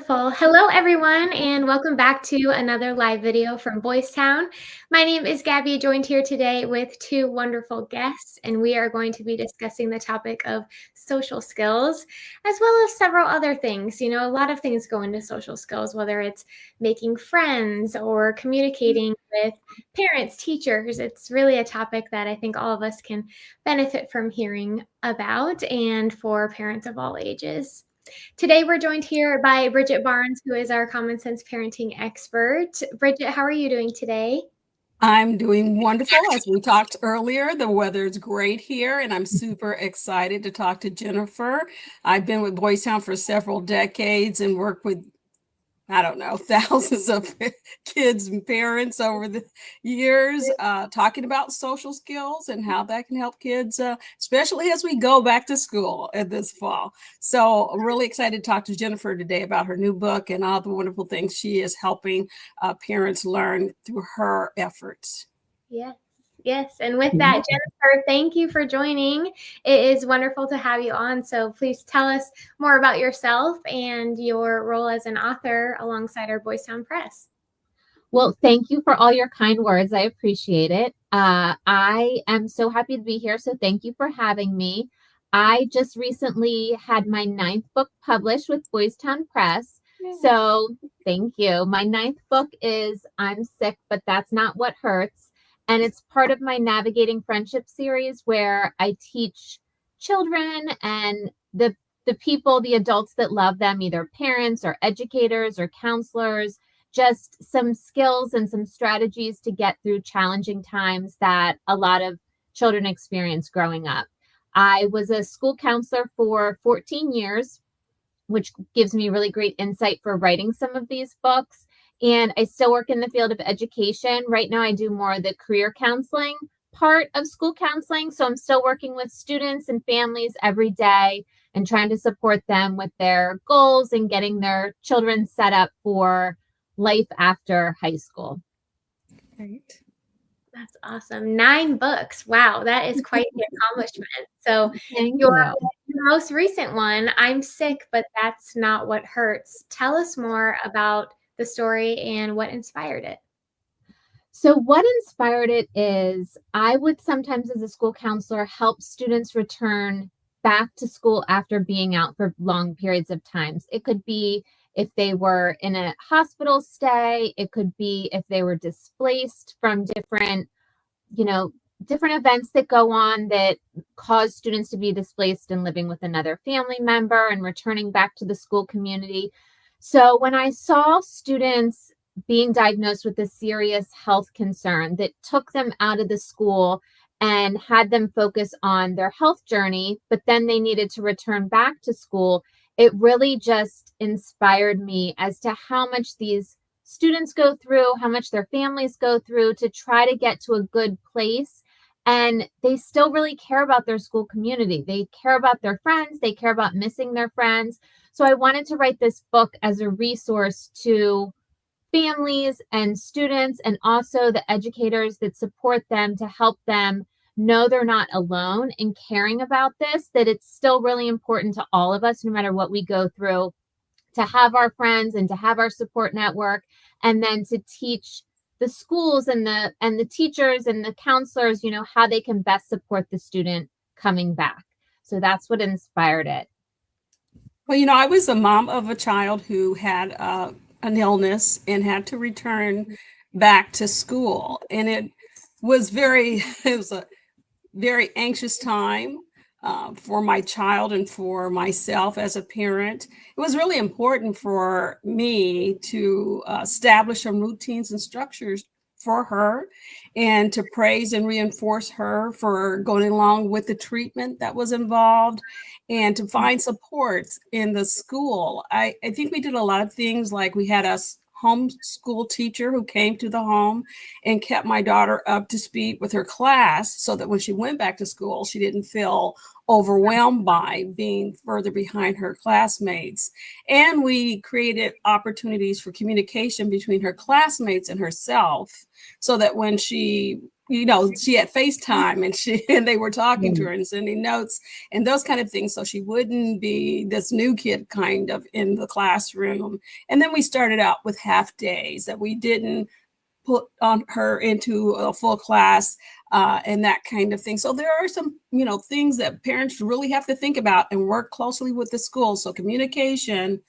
Beautiful. Hello, everyone, and welcome back to another live video from Boys Town. My name is Gabby, joined here today with two wonderful guests, and we are going to be discussing the topic of social skills, as well as several other things. You know, a lot of things go into social skills, whether it's making friends or communicating with parents, teachers. It's really a topic that I think all of us can benefit from hearing about, and for parents of all ages. Today, we're joined here by Bridget Barnes, who is our common sense parenting expert. Bridget, how are you doing today? I'm doing wonderful. As we talked earlier, the weather is great here, and I'm super excited to talk to Jennifer. I've been with Boys Town for several decades and worked with, I don't know, thousands of kids and parents over the years, talking about social skills and how that can help kids, especially as we go back to school this fall. So I'm really excited to talk to Jennifer today about her new book and all the wonderful things she is helping parents learn through her efforts. Yes. Yes. And with that, Jennifer, thank you for joining. It is wonderful to have you on. So please tell us more about yourself and your role as an author alongside our Boys Town Press. Well, thank you for all your kind words. I appreciate it. I am so happy to be here. So thank you for having me. I just recently had my 9th book published with Boys Town Press. So thank you. My 9th book is I'm Sick, But That's Not What Hurts. And it's part of my Navigating Friendship series where I teach children and the people, the adults that love them, either parents or educators or counselors, just some skills and some strategies to get through challenging times that a lot of children experience growing up. I was a school counselor for 14 years, which gives me really great insight for writing some of these books. And I still work in the field of education. Right now, I do more of the career counseling part of school counseling. So I'm still working with students and families every day and trying to support them with their goals and getting their children set up for life after high school. Great. That's awesome. 9 books. Wow, that is quite the accomplishment. So your most recent one, I'm Sick, But That's Not What Hurts. Tell us more about the story and what inspired it. So what inspired it is I would sometimes, as a school counselor, help students return back to school after being out for long periods of times. It could be if they were in a hospital stay. It could be if they were displaced from different events that go on that cause students to be displaced and living with another family member and returning back to the school community. So when I saw students being diagnosed with a serious health concern that took them out of the school and had them focus on their health journey, but then they needed to return back to school, it really just inspired me as to how much these students go through, how much their families go through to try to get to a good place. And they still really care about their school community. They care about their friends. They care about missing their friends. So I wanted to write this book as a resource to families and students and also the educators that support them to help them know they're not alone in caring about this, that it's still really important to all of us, no matter what we go through, to have our friends and to have our support network, and then to teach the schools and the teachers and the counselors, how they can best support the student coming back. So that's what inspired it. Well, I was a mom of a child who had an illness and had to return back to school. And it was a very anxious time for my child and for myself as a parent. It was really important for me to establish some routines and structures for her and to praise and reinforce her for going along with the treatment that was involved and to find support in the school. I think we did a lot of things, like we had a homeschool teacher who came to the home and kept my daughter up to speed with her class so that when she went back to school, she didn't feel overwhelmed by being further behind her classmates. And we created opportunities for communication between her classmates and herself so that when she she had FaceTime and they were talking to Yeah. her and sending notes and those kind of things. So she wouldn't be this new kid kind of in the classroom. And then we started out with half days that we didn't put on her into a full class and that kind of thing. So there are some, things that parents really have to think about and work closely with the school. So communication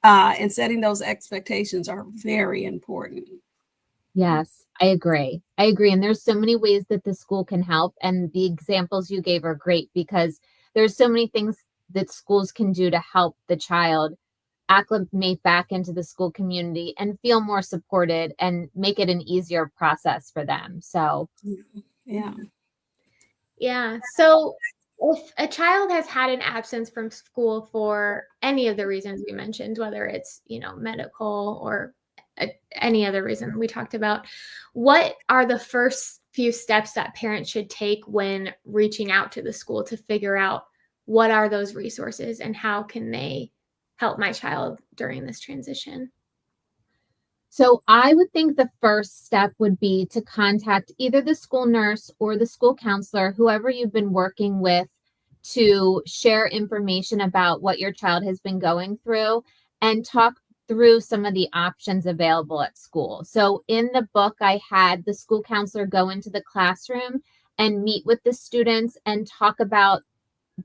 and setting those expectations are very important. Yes, I agree. I agree. And there's so many ways that the school can help. And the examples you gave are great because there's so many things that schools can do to help the child acclimate back into the school community and feel more supported and make it an easier process for them. So, Yeah. Yeah. So if a child has had an absence from school for any of the reasons we mentioned, whether it's, medical or any other reason we talked about, what are the first few steps that parents should take when reaching out to the school to figure out what are those resources and how can they help my child during this transition? so I would think the first step would be to contact either the school nurse or the school counselor, whoever you've been working with, to share information about what your child has been going through and talk through some of the options available at school. So in the book, I had the school counselor go into the classroom and meet with the students and talk about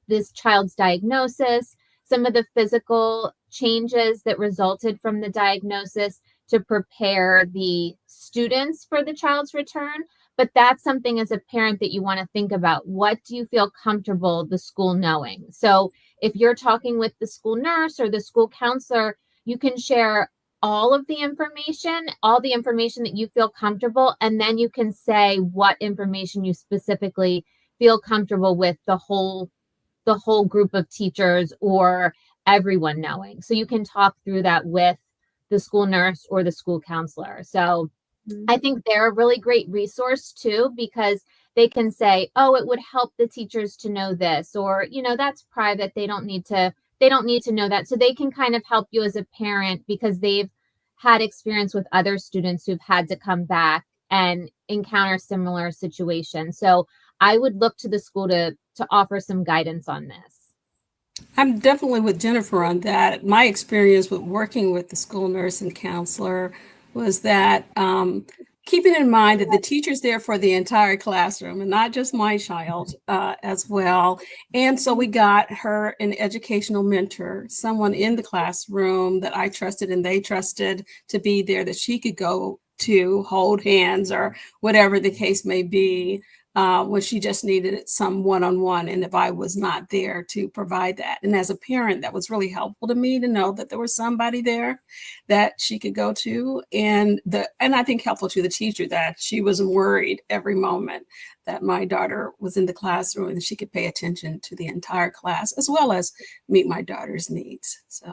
this child's diagnosis, some of the physical changes that resulted from the diagnosis to prepare the students for the child's return. But that's something as a parent that you want to think about. What do you feel comfortable the school knowing? So if you're talking with the school nurse or the school counselor, you can share all of the information, all the information that you feel comfortable, and then you can say what information you specifically feel comfortable with the whole group of teachers or everyone knowing. So you can talk through that with the school nurse or the school counselor. So I think they're a really great resource too, because they can say, oh, it would help the teachers to know this, or, that's private. They don't need to know that. So they can kind of help you as a parent because they've had experience with other students who've had to come back and encounter similar situations. So I would look to the school to offer some guidance on this. I'm definitely with Jennifer on that. My experience with working with the school nurse and counselor was that keeping in mind that the teacher's there for the entire classroom and not just my child as well. And so we got her an educational mentor, someone in the classroom that I trusted and they trusted to be there, that she could go to hold hands or whatever the case may be. When she just needed some one-on-one, and if I was not there to provide that. And as a parent, that was really helpful to me to know that there was somebody there that she could go to, and I think helpful to the teacher that she wasn't worried every moment that my daughter was in the classroom and she could pay attention to the entire class as well as meet my daughter's needs. So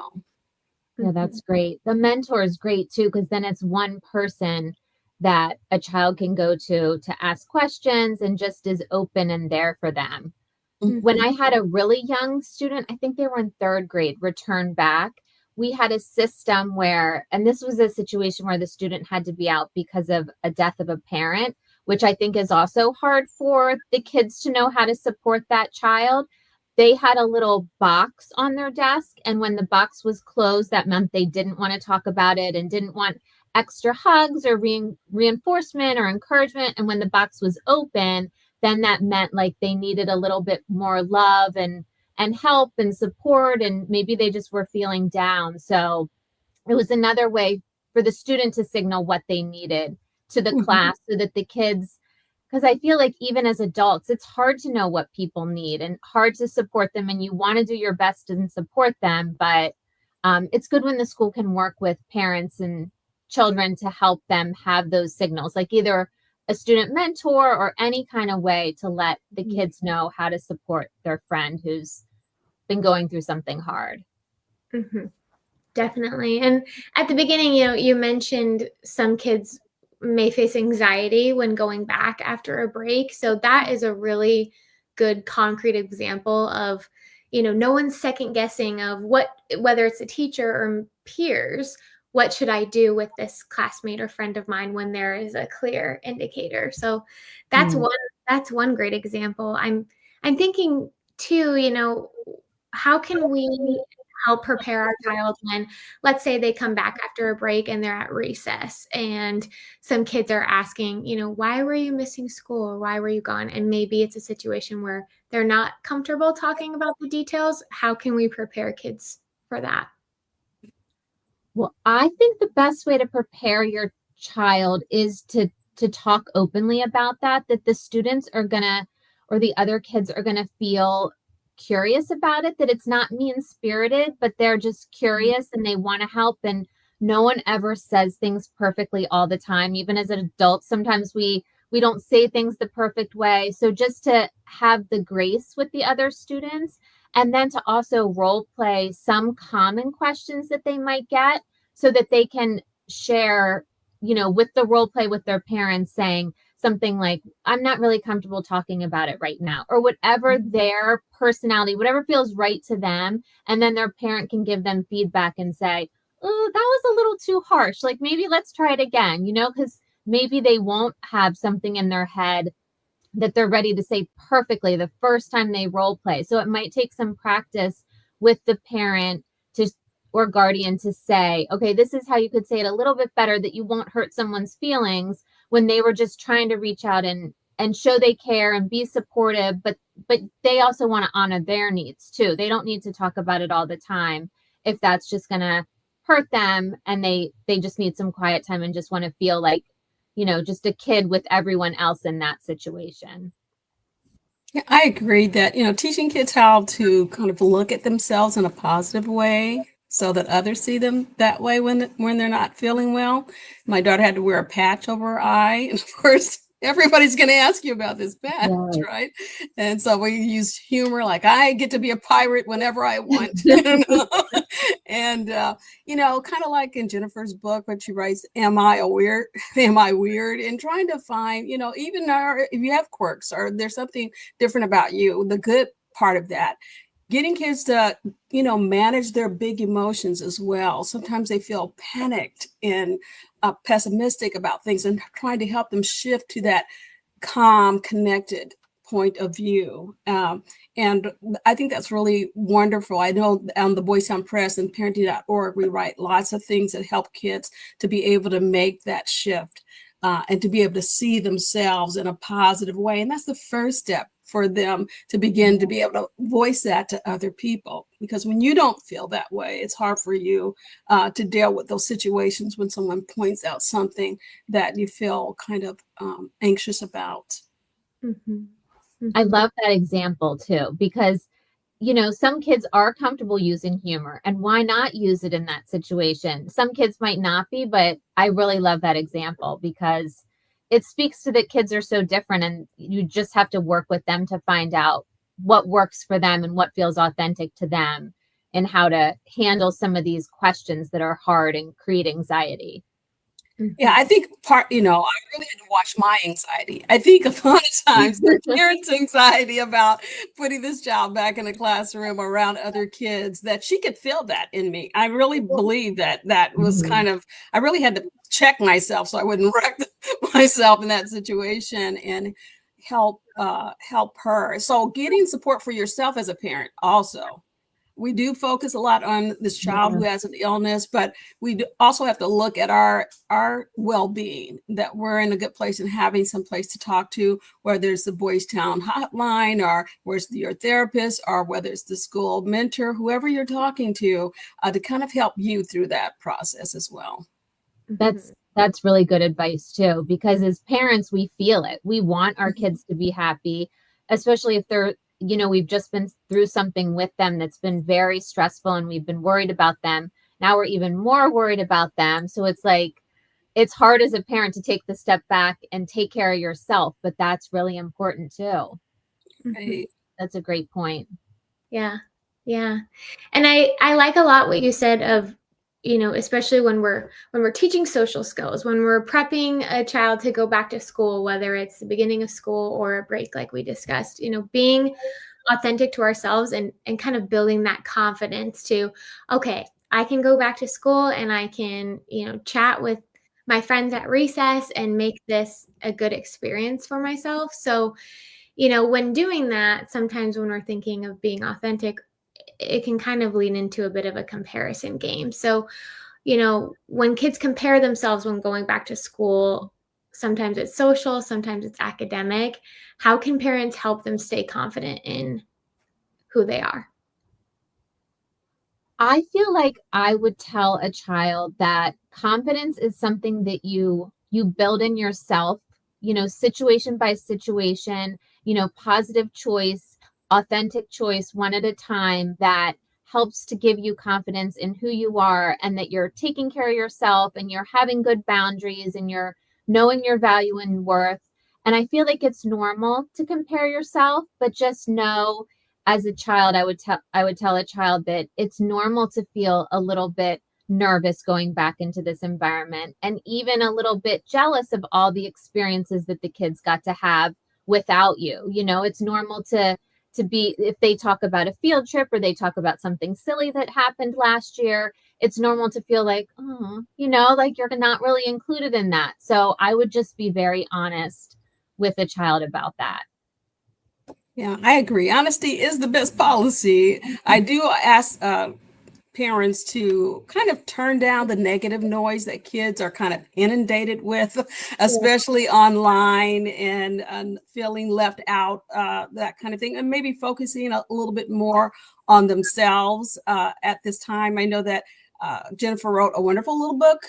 Yeah, that's great. The mentor is great too, because then it's one person that a child can go to ask questions and just is open and there for them. When I had a really young student, I think they were in third grade, return back, we had a system where, and this was a situation where the student had to be out because of a death of a parent, which I think is also hard for the kids to know how to support that child. They had a little box on their desk, and when the box was closed, that meant they didn't want to talk about it and didn't want extra hugs or reinforcement or encouragement. And when the box was open, then that meant like they needed a little bit more love and help and support, and maybe they just were feeling down. So it was another way for the student to signal what they needed to the class, so that the kids, because I feel like even as adults, it's hard to know what people need and hard to support them, and you want to do your best and support them. But it's good when the school can work with parents and children to help them have those signals, like either a student mentor or any kind of way to let the kids know how to support their friend who's been going through something hard. Definitely. And at the beginning, you mentioned some kids may face anxiety when going back after a break. So that is a really good concrete example of, no one's second guessing of whether it's a teacher or peers, what should I do with this classmate or friend of mine when there is a clear indicator? So that's Mm. one great example. I'm thinking too, how can we help prepare our child when, let's say, they come back after a break and they're at recess and some kids are asking, why were you missing school or why were you gone? And maybe it's a situation where they're not comfortable talking about the details. How can we prepare kids for that? Well, I think the best way to prepare your child is to talk openly about that the students are gonna, or the other kids are gonna feel curious about it, that it's not mean-spirited, but they're just curious and they want to help. And no one ever says things perfectly all the time. Even as an adult, sometimes we don't say things the perfect way. So just to have the grace with the other students, and then to also role play some common questions that they might get, so that they can share, with the role play with their parents, saying something like, I'm not really comfortable talking about it right now, or whatever their personality, whatever feels right to them. And then their parent can give them feedback and say, oh, that was a little too harsh. Like, maybe let's try it again, because maybe they won't have something in their head that they're ready to say perfectly the first time they role play. So it might take some practice with the parent to, or guardian, to say, okay, this is how you could say it a little bit better that you won't hurt someone's feelings, when they were just trying to reach out and show they care and be supportive, but they also want to honor their needs too. They don't need to talk about it all the time if that's just going to hurt them, and they just need some quiet time and just want to feel like, just a kid with everyone else in that situation. Yeah, I agree that, teaching kids how to kind of look at themselves in a positive way so that others see them that way when they're not feeling well. My daughter had to wear a patch over her eye. And of course, everybody's going to ask you about this patch, Right. right? And so we use humor, like, I get to be a pirate whenever I want. And, kind of like in Jennifer's book, when she writes, am I weird? Am I weird? And trying to find, even if you have quirks or there's something different about you, the good part of that, getting kids to, manage their big emotions as well. Sometimes they feel panicked and pessimistic about things, and trying to help them shift to that calm, connected point of view. And I think that's really wonderful. I know on the Boys Town Press and parenting.org, we write lots of things that help kids to be able to make that shift and to be able to see themselves in a positive way. And that's the first step for them to begin to be able to voice that to other people. Because when you don't feel that way, it's hard for you to deal with those situations when someone points out something that you feel kind of anxious about. Mm-hmm. Mm-hmm. I love that example too, because some kids are comfortable using humor, and why not use it in that situation? Some kids might not be, but I really love that example because it speaks to that kids are so different, and you just have to work with them to find out what works for them and what feels authentic to them, and how to handle some of these questions that are hard and create anxiety. Yeah, I think I really had to watch my anxiety. I think a lot of times the parents' anxiety about putting this child back in the classroom around other kids, that she could feel that in me. I really believe that was kind of, I really had to check myself so I wouldn't wreck myself in that situation and help her. So getting support for yourself as a parent also. We do focus a lot on this child who has an illness, but we also have to look at our well-being, that we're in a good place and having some place to talk to, whether it's the Boys Town hotline, or where's your therapist, or whether it's the school mentor, whoever you're talking to kind of help you through that process as well. That's really good advice too, because as parents, we feel it. We want our kids to be happy, especially if they're, we've just been through something with them that's been very stressful and we've been worried about them. Now we're even more worried about them. So it's like, it's hard as a parent to take the step back and take care of yourself, but that's really important too. Right. That's a great point. Yeah. Yeah. And I like a lot what you said of, especially when we're teaching social skills, when we're prepping a child to go back to school, whether it's the beginning of school or a break, like we discussed, being authentic to ourselves and kind of building that confidence to, okay, I can go back to school and I can, chat with my friends at recess and make this a good experience for myself. So, when doing that, sometimes when we're thinking of being authentic, it can kind of lean into a bit of a comparison game. So, when kids compare themselves when going back to school, sometimes it's social, sometimes it's academic. How can parents help them stay confident in who they are? I feel like I would tell a child that confidence is something that you build in yourself, situation by situation, positive choice, authentic choice one at a time that helps to give you confidence in who you are and that you're taking care of yourself and you're having good boundaries and you're knowing your value and worth. And I feel like it's normal to compare yourself, but just know as a child, I would tell a child that it's normal to feel a little bit nervous going back into this environment and even a little bit jealous of all the experiences that the kids got to have without you. It's normal to be, if they talk about a field trip or they talk about something silly that happened last year, it's normal to feel like, oh, like you're not really included in that. So I would just be very honest with a child about that. Yeah, I agree. Honesty is the best policy. I do ask parents to kind of turn down the negative noise that kids are kind of inundated with, especially online, and feeling left out, that kind of thing, and maybe focusing a little bit more on themselves at this time. I know that Jennifer wrote a wonderful little book,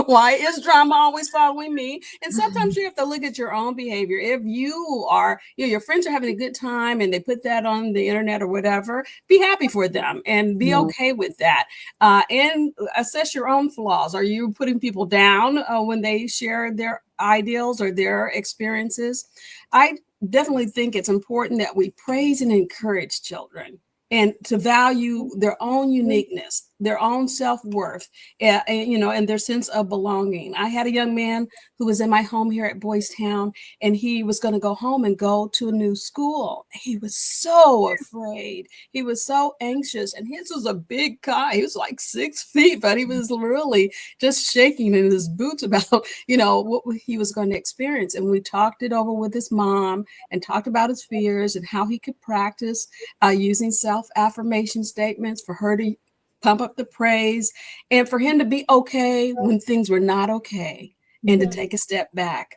Why is Drama Always Following Me? And sometimes you have to look at your own behavior. If you are, your friends are having a good time and they put that on the internet or whatever, be happy for them and be okay with that. And assess your own flaws. Are you putting people down when they share their ideals or their experiences? I definitely think it's important that we praise and encourage children and to value their own uniqueness, their own self-worth, and their sense of belonging. I had a young man who was in my home here at Boys Town, and he was going to go home and go to a new school. He was so afraid. He was so anxious, and his was a big guy. He was like 6 feet, but he was really just shaking in his boots about, what he was going to experience. And we talked it over with his mom and talked about his fears and how he could practice using self-affirmation statements for her to pump up the praise and for him to be okay when things were not okay, and to take a step back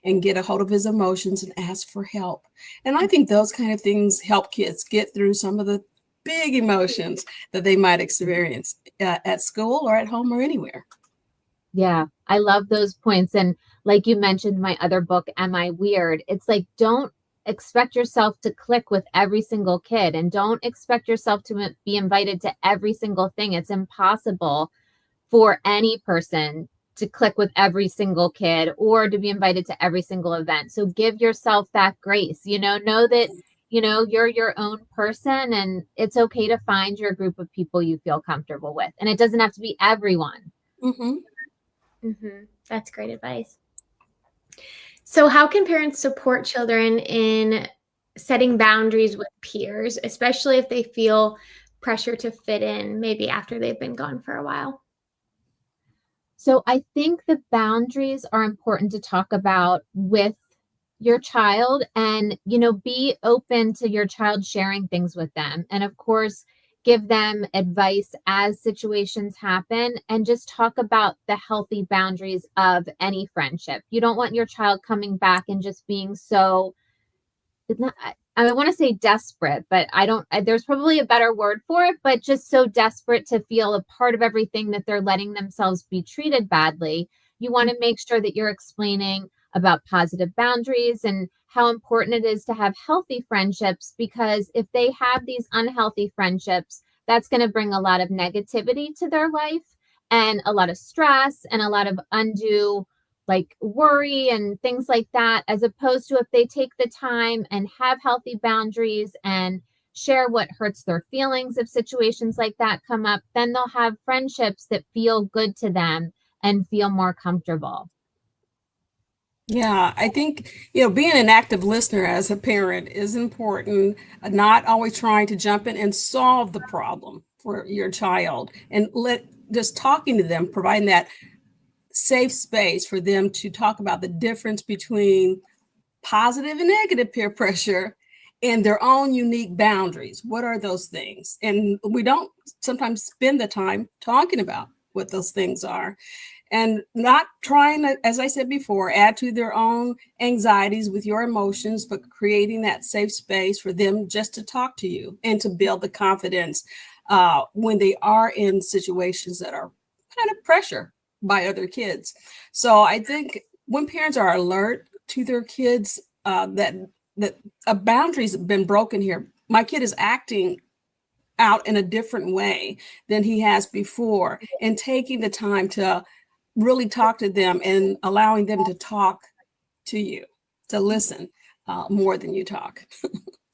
and get a hold of his emotions and ask for help. And I think those kind of things help kids get through some of the big emotions that they might experience at school or at home or anywhere. Yeah, I love those points. And like you mentioned, my other book, Am I Weird? It's like, don't expect yourself to click with every single kid and don't expect yourself to be invited to every single thing. It's impossible for any person to click with every single kid or to be invited to every single event. So give yourself that grace, know that, you're your own person and it's okay to find your group of people you feel comfortable with. And it doesn't have to be everyone. That's great advice. So how can parents support children in setting boundaries with peers, especially if they feel pressure to fit in, maybe after they've been gone for a while? So I think the boundaries are important to talk about with your child and, be open to your child sharing things with them. And of course, give them advice as situations happen and just talk about the healthy boundaries of any friendship. You don't want your child coming back and just being so, I want to say desperate, but there's probably a better word for it, but just so desperate to feel a part of everything that they're letting themselves be treated badly. You want to make sure that you're explaining about positive boundaries and how important it is to have healthy friendships, because if they have these unhealthy friendships, that's going to bring a lot of negativity to their life and a lot of stress and a lot of undue worry and things like that, as opposed to if they take the time and have healthy boundaries and share what hurts their feelings if situations like that come up, then they'll have friendships that feel good to them and feel more comfortable. Yeah, I think, being an active listener as a parent is important, not always trying to jump in and solve the problem. for your child, and just talking to them, providing that safe space for them to talk about the difference between positive and negative peer pressure and their own unique boundaries. What are those things? And we don't sometimes spend the time talking about what those things are, and not trying to, as I said before, add to their own anxieties with your emotions, but creating that safe space for them just to talk to you and to build the confidence when they are in situations that are kind of pressure by other kids. So I think when parents are alert to their kids, that a boundary's been broken here. My kid is acting out in a different way than he has before, and taking the time to really talk to them and allowing them to talk to you, to listen more than you talk.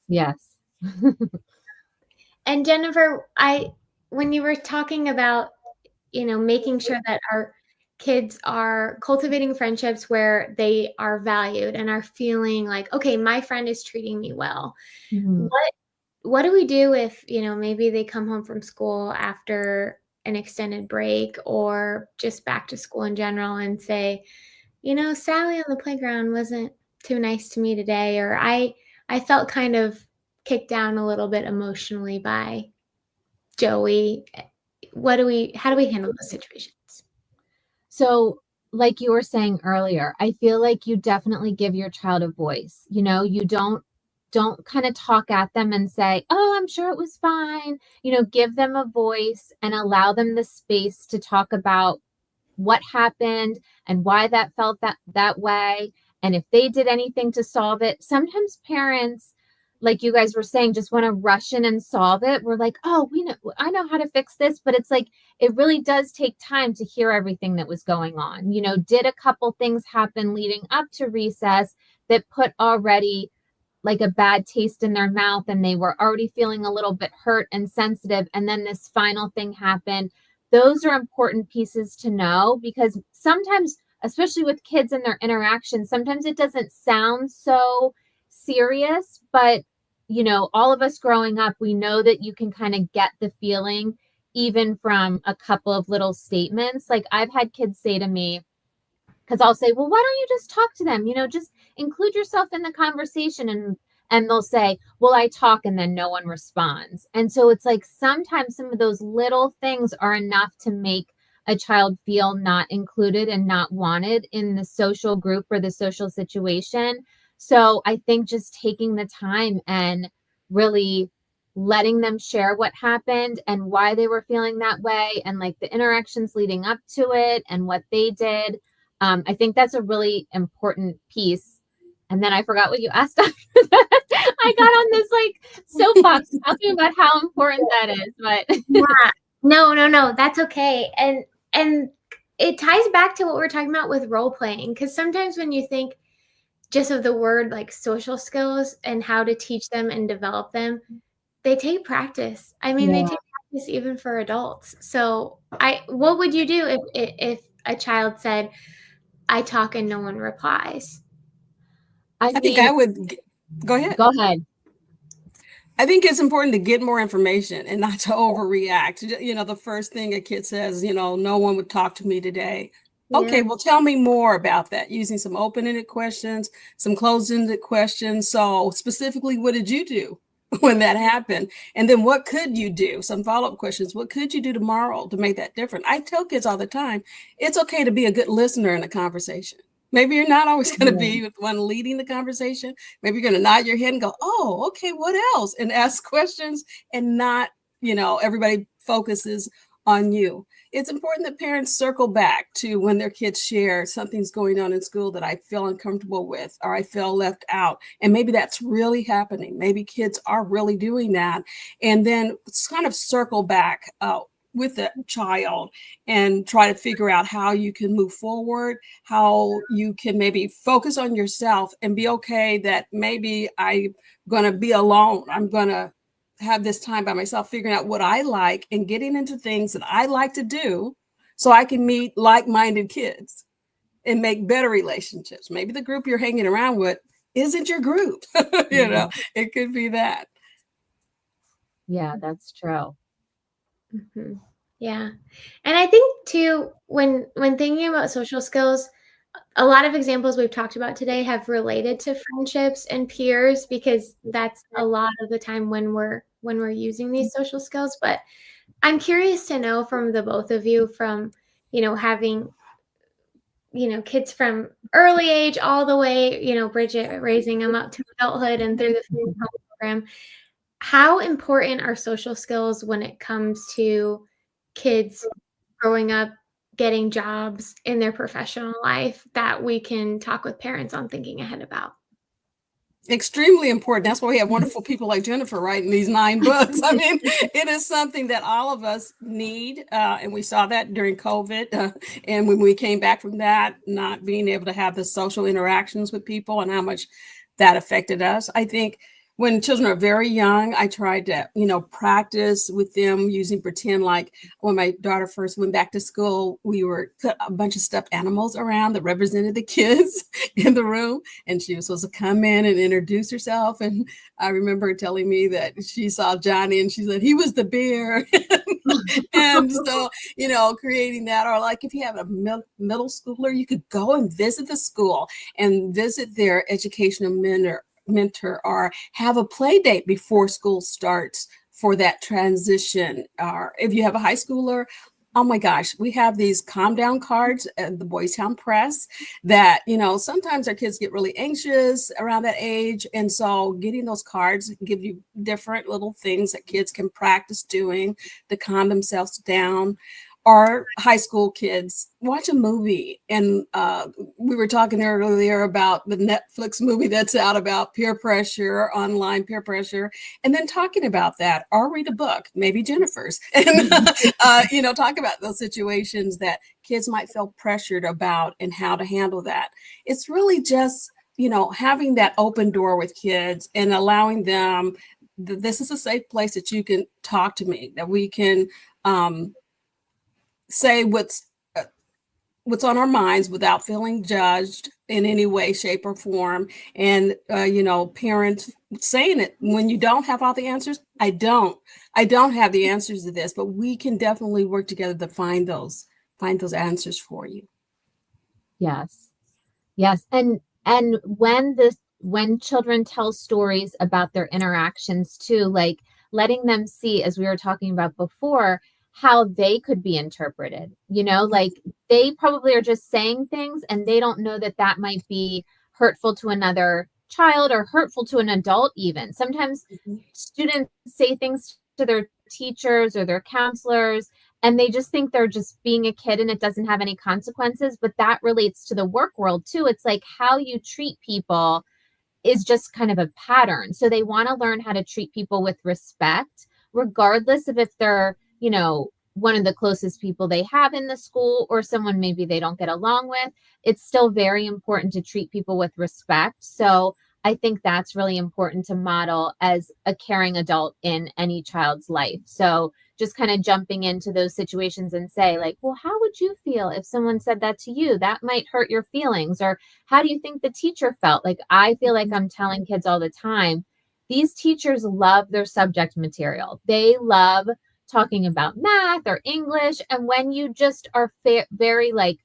Yes. And Jennifer, when you were talking about, making sure that our kids are cultivating friendships where they are valued and are feeling like, okay, my friend is treating me well. Mhm. What do we do if, maybe they come home from school after an extended break or just back to school in general and say, Sally on the playground wasn't too nice to me today, or I felt kind of kicked down a little bit emotionally by Joey. How do we handle those situations? So, like you were saying earlier, I feel like you definitely give your child a voice. You don't kind of talk at them and say, "Oh, I'm sure it was fine." Give them a voice and allow them the space to talk about what happened and why that felt that way, and if they did anything to solve it. Sometimes parents, like you guys were saying, just want to rush in and solve it. We're like, oh, I know how to fix this, but it's like it really does take time to hear everything that was going on. Did a couple things happen leading up to recess that put already like a bad taste in their mouth, and they were already feeling a little bit hurt and sensitive, and then this final thing happened? Those are important pieces to know, because sometimes, especially with kids and their interactions, sometimes it doesn't sound so serious, but all of us growing up, we know that you can kind of get the feeling even from a couple of little statements. Like, I've had kids say to me, because I'll say, well, why don't you just talk to them? Just include yourself in the conversation. And they'll say, well, I talk and then no one responds. And so it's like sometimes some of those little things are enough to make a child feel not included and not wanted in the social group or the social situation. So I think just taking the time and really letting them share what happened and why they were feeling that way, and like the interactions leading up to it and what they did. I think that's a really important piece. And then I forgot what you asked after that. I got on this like soapbox talking about how important that is, but Yeah. No, that's okay. And it ties back to what we're talking about with role playing, because sometimes when you think just of the word like social skills and how to teach them and develop them, they take practice. I mean, they yeah, take practice even for adults. So what would you do if a child said, I talk and no one replies? I I think mean, I would go ahead. go ahead. I think it's important to get more information and not to overreact. The first thing a kid says, no one would talk to me today. Okay, Yeah. well, tell me more about that, using some open-ended questions, some closed-ended questions. So specifically, what did you do when that happened? And then what could you do? Some follow-up questions. What could you do tomorrow to make that different? I tell kids all the time, it's okay to be a good listener in a conversation. Maybe you're not always going to be the one leading the conversation. Maybe you're going to nod your head and go, oh, okay, what else? And ask questions, and not, everybody focuses on you. It's important that parents circle back to when their kids share something's going on in school that I feel uncomfortable with, or I feel left out. And maybe that's really happening. Maybe kids are really doing that. And then kind of circle back with the child and try to figure out how you can move forward, how you can maybe focus on yourself and be okay that maybe I'm going to be alone. I'm going to have this time by myself, figuring out what I like and getting into things that I like to do so I can meet like-minded kids and make better relationships. Maybe the group you're hanging around with isn't your group. It could be that. Yeah, that's true. Mhm. Yeah. And I think too, when thinking about social skills, a lot of examples we've talked about today have related to friendships and peers because that's a lot of the time when we're using these social skills. But I'm curious to know from the both of you, from having kids from early age all the way, Bridget raising them up to adulthood and through the Food Home program. How important are social skills when it comes to kids growing up, getting jobs in their professional life that we can talk with parents on thinking ahead about? Extremely important. That's why we have wonderful people like Jennifer writing these 9 books. I mean, it is something that all of us need, and we saw that during COVID. And when we came back from that, not being able to have the social interactions with people and how much that affected us. I think when children are very young, I tried to, practice with them using pretend. Like when my daughter first went back to school, we were put a bunch of stuffed animals around that represented the kids in the room, and she was supposed to come in and introduce herself. And I remember her telling me that she saw Johnny and she said he was the bear. And so, creating that, or like if you have a middle schooler, you could go and visit the school and visit their educational mentor, or have a play date before school starts for that transition. Or if you have a high schooler, oh my gosh, we have these calm down cards at the Boys Town Press that, sometimes our kids get really anxious around that age. And so getting those cards give you different little things that kids can practice doing to calm themselves down. Our high school kids watch a movie, and we were talking earlier about the Netflix movie that's out about peer pressure, online peer pressure, and then talking about that, or read a book, maybe Jennifer's, and talk about those situations that kids might feel pressured about and how to handle that. It's really just having that open door with kids and allowing them. This is a safe place that you can talk to me, that we can say what's on our minds without feeling judged in any way, shape, or form. And parents saying it when you don't have all the answers. I don't have the answers to this, but we can definitely work together to find those answers for you. Yes. Yes. And when children tell stories about their interactions too, like letting them see, as we were talking about before, how they could be interpreted, like they probably are just saying things and they don't know that that might be hurtful to another child or hurtful to an adult. Even sometimes students say things to their teachers or their counselors and they just think they're just being a kid and it doesn't have any consequences. But that relates to the work world too. It's like how you treat people is just kind of a pattern. So they want to learn how to treat people with respect, regardless of if they're, one of the closest people they have in the school or someone maybe they don't get along with. It's still very important to treat people with respect. So I think that's really important to model as a caring adult in any child's life. So just kind of jumping into those situations and say like, well, how would you feel if someone said that to you? That might hurt your feelings. Or how do you think the teacher felt? Like, I feel like I'm telling kids all the time, these teachers love their subject material. They love talking about math or English. And when you just are very like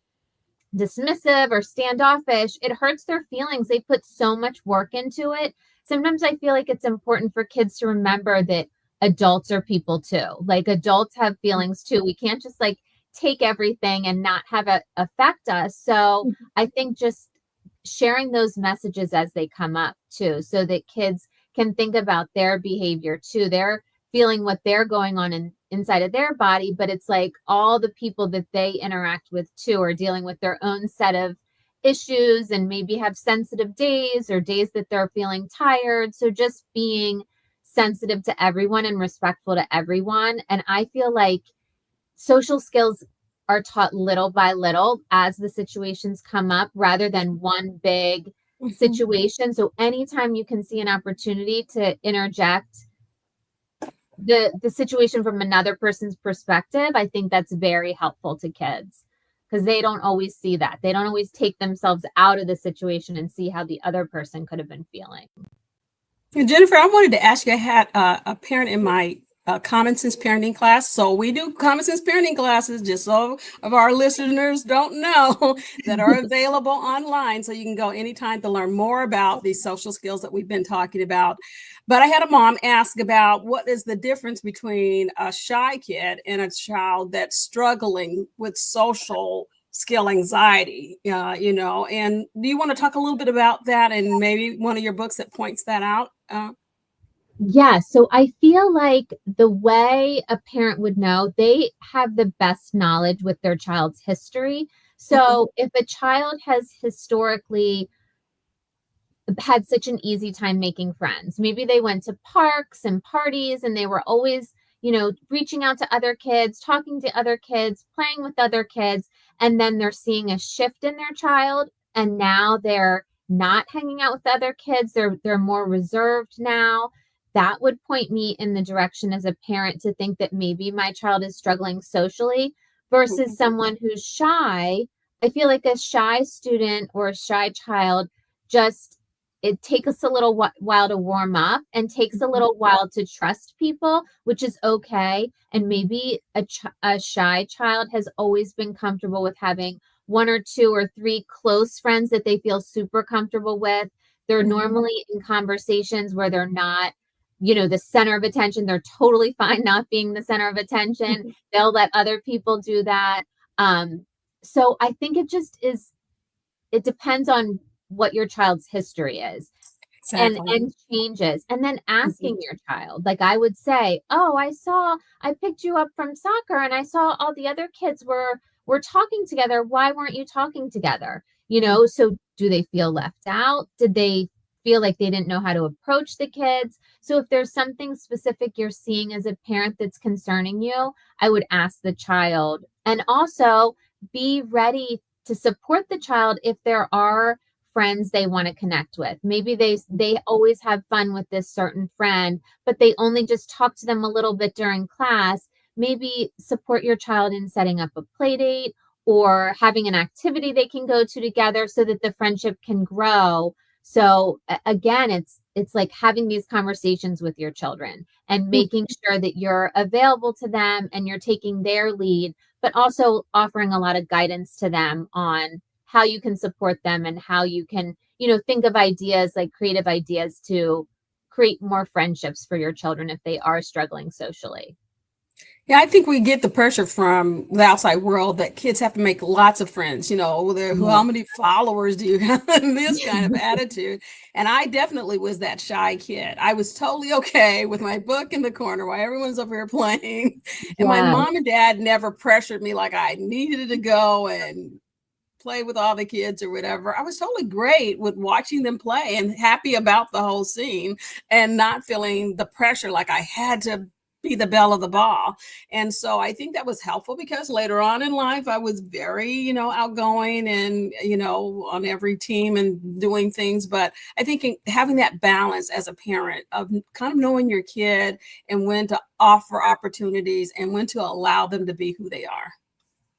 dismissive or standoffish, it hurts their feelings. They put so much work into it. Sometimes I feel like it's important for kids to remember that adults are people too. Like adults have feelings too. We can't just like take everything and not have it affect us. So I think just sharing those messages as they come up too, so that kids can think about their behavior too. They're feeling what they're going on inside of their body, but it's like all the people that they interact with too are dealing with their own set of issues and maybe have sensitive days or days that they're feeling tired. So just being sensitive to everyone and respectful to everyone. And I feel like social skills are taught little by little as the situations come up rather than one big situation. So anytime you can see an opportunity to interject the situation from another person's perspective, I think that's very helpful to kids because they don't always see that. They don't always take themselves out of the situation and see how the other person could have been feeling. And Jennifer, I wanted to ask you, I had a parent in my common sense parenting class. So we do common sense parenting classes, just so of our listeners don't know, that are available online. So you can go anytime to learn more about these social skills that we've been talking about. But I had a mom ask about what is the difference between a shy kid and a child that's struggling with social skill anxiety, and do you want to talk a little bit about that and maybe one of your books that points that out? Yeah, so I feel like the way a parent would know, they have the best knowledge with their child's history. So if a child has historically had such an easy time making friends, maybe they went to parks and parties and they were always, reaching out to other kids, talking to other kids, playing with other kids, and then they're seeing a shift in their child and now they're not hanging out with other kids, they're more reserved now. That would point me in the direction as a parent to think that maybe my child is struggling socially versus someone who's shy. I feel like a shy student or a shy child, just it takes us a little while to warm up and takes a little while to trust people, which is okay. And maybe a shy child has always been comfortable with having one or two or three close friends that they feel super comfortable with. They're normally in conversations where they're not, the center of attention. They're totally fine not being the center of attention. They'll let other people do that. So I think it depends on what your child's history is. Exactly. And changes. And then asking your child, like I would say, oh, I picked you up from soccer and I saw all the other kids were talking together. Why weren't you talking together? So do they feel left out? Did they feel like they didn't know how to approach the kids? So if there's something specific you're seeing as a parent that's concerning you, I would ask the child, and also be ready to support the child if there are friends they want to connect with. Maybe they always have fun with this certain friend, but they only just talk to them a little bit during class. Maybe support your child in setting up a play date or having an activity they can go to together so that the friendship can grow. So again, it's like having these conversations with your children and making sure that you're available to them and you're taking their lead, but also offering a lot of guidance to them on how you can support them and how you can, think of ideas, like creative ideas, to create more friendships for your children if they are struggling socially. Yeah, I think we get the pressure from the outside world that kids have to make lots of friends, how many followers do you have? This kind of attitude. And I definitely was that shy kid. I was totally okay with my book in the corner while everyone's up here playing. And my mom and dad never pressured me like I needed to go and play with all the kids or whatever. I was totally great with watching them play and happy about the whole scene and not feeling the pressure like I had to be the belle of the ball. And so I think that was helpful because later on in life, I was very, outgoing and, on every team and doing things. But I think having that balance as a parent of kind of knowing your kid and when to offer opportunities and when to allow them to be who they are.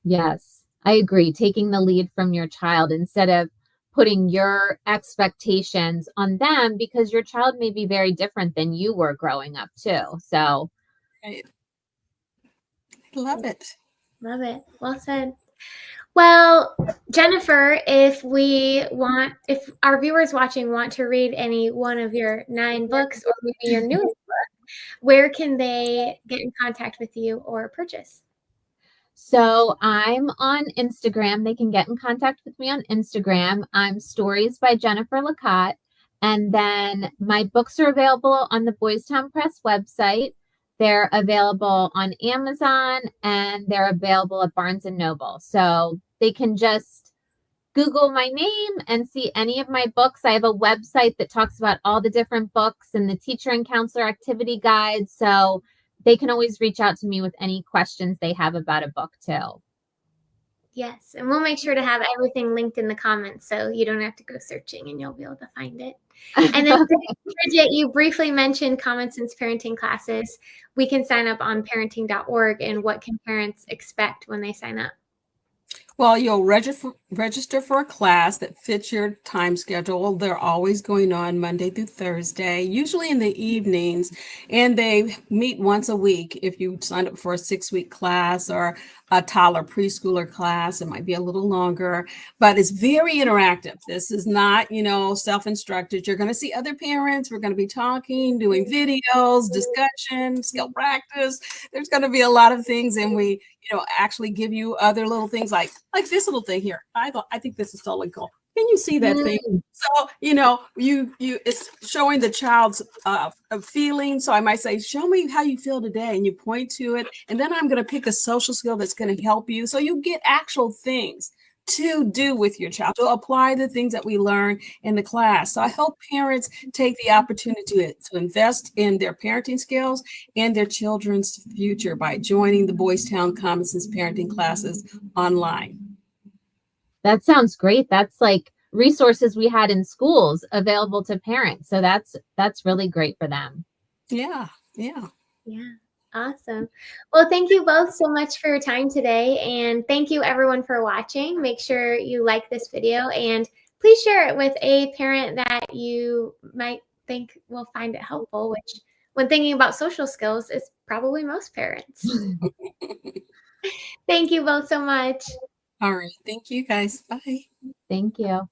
Yes, I agree. Taking the lead from your child instead of putting your expectations on them, because your child may be very different than you were growing up too. So right. Love it. Love it. Well said. Well, Jennifer, if our viewers watching want to read any one of your 9 books or maybe your newest book, where can they get in contact with you or purchase? So I'm on Instagram. They can get in contact with me on Instagram. I'm Stories by Jennifer Licate. And then my books are available on the Boys Town Press website. They're available on Amazon and they're available at Barnes & Noble. So they can just Google my name and see any of my books. I have a website that talks about all the different books and the teacher and counselor activity guides. So they can always reach out to me with any questions they have about a book too. Yes, and we'll make sure to have everything linked in the comments so you don't have to go searching and you'll be able to find it. And then Bridget, you briefly mentioned Common Sense Parenting classes. We can sign up on parenting.org, and what can parents expect when they sign up? Well, you'll register register for a class that fits your time schedule. They're always going on Monday through Thursday, usually in the evenings, and they meet once a week. If you sign up for a 6-week class or a toddler preschooler class, it might be a little longer, but it's very interactive. This is not, self-instructed. You're going to see other parents. We're going to be talking, doing videos, discussion, skill practice. There's going to be a lot of things, and we actually give you other little things like this little thing here. I think this is totally cool. Can you see that thing? So, it's showing the child's feeling. So I might say, show me how you feel today. And you point to it. And then I'm going to pick a social skill that's going to help you. So you get actual things to do with your child, to apply the things that we learn in the class. So I hope parents take the opportunity to invest in their parenting skills and their children's future by joining the Boys Town Common Sense parenting classes online. That sounds great. That's like resources we had in schools available to parents. So that's really great for them. Yeah. Awesome. Well, thank you both so much for your time today. And thank you everyone for watching. Make sure you like this video and please share it with a parent that you might think will find it helpful, which when thinking about social skills is probably most parents. Thank you both so much. All right. Thank you guys. Bye. Thank you.